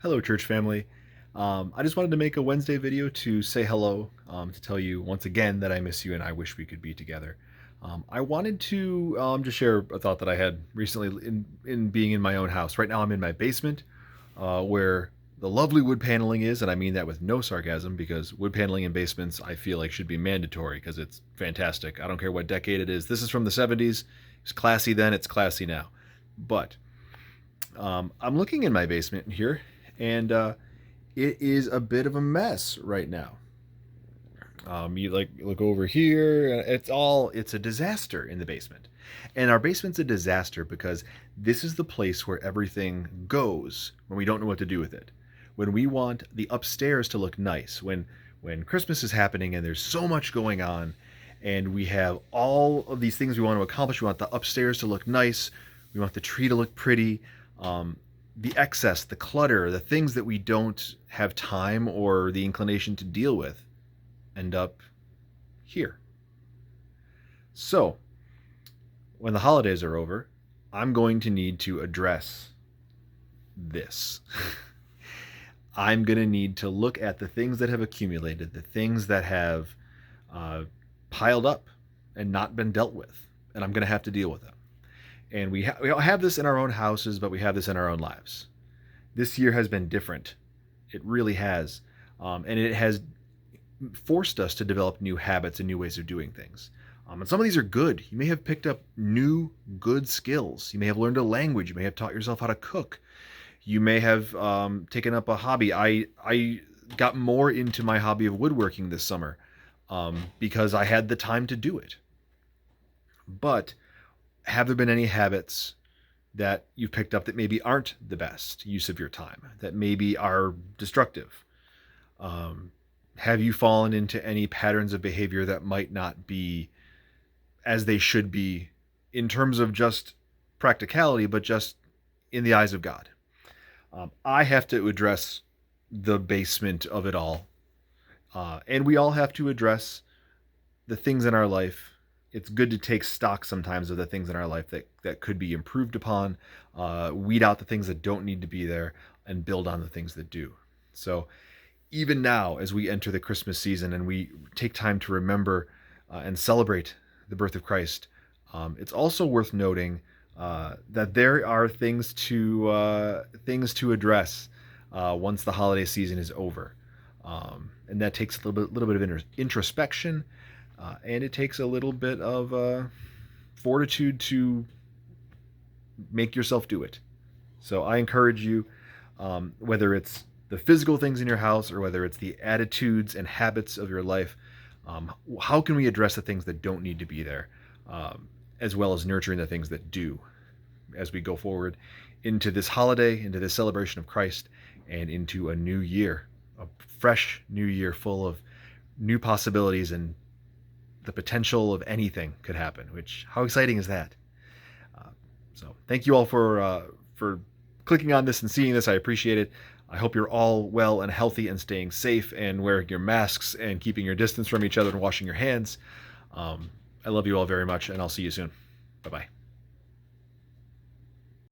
Hello, church family. I just wanted to make a Wednesday video to say hello, to tell you once again that I miss you and I wish we could be together. I wanted to just share a thought that I had recently in being in my own house. Right now, I'm in my basement, where the lovely wood paneling is, and I mean that with no sarcasm because wood paneling in basements I feel like should be mandatory because it's fantastic. I don't care what decade it is. This is from the 70s. It's classy then. It's classy now. But I'm looking in my basement here, and it is a bit of a mess right now. You like look over here, it's a disaster in the basement. And our basement's a disaster because this is the place where everything goes when we don't know what to do with it. When we want the upstairs to look nice, when Christmas is happening and there's so much going on and we have all of these things we want to accomplish. We want the upstairs to look nice. We want the tree to look pretty. The excess, the clutter, the things that we don't have time or the inclination to deal with end up here. So, when the holidays are over, I'm going to need to address this. I'm going to need to look at the things that have accumulated, the things that have piled up and not been dealt with, and I'm going to have to deal with them. And we all have this in our own houses, but we have this in our own lives. This year has been different. It really has. And it has forced us to develop new habits and new ways of doing things. And some of these are good. You may have picked up new good skills. You may have learned a language. You may have taught yourself how to cook. You may have taken up a hobby. I got more into my hobby of woodworking this summer because I had the time to do it. But have there been any habits that you've picked up that maybe aren't the best use of your time, that maybe are destructive? Have you fallen into any patterns of behavior that might not be as they should be in terms of just practicality, but just in the eyes of God? I have to address the basement of it all. And we all have to address the things in our life. It's good to take stock sometimes of the things in our life that could be improved upon, weed out the things that don't need to be there, and build on the things that do. So even now, as we enter the Christmas season and we take time to remember and celebrate the birth of Christ, it's also worth noting that there are things to address once the holiday season is over, and that takes a little bit of introspection. And it takes a little bit of fortitude to make yourself do it. So I encourage you, whether it's the physical things in your house or whether it's the attitudes and habits of your life, how can we address the things that don't need to be there, as well as nurturing the things that do as we go forward into this holiday, into this celebration of Christ, and into a new year, a fresh new year full of new possibilities and the potential of anything could happen, which how exciting is that? So thank you all for clicking on this and seeing this. I appreciate it. I hope you're all well and healthy and staying safe and wearing your masks and keeping your distance from each other and washing your hands. I love you all very much, and I'll see you soon. Bye-bye.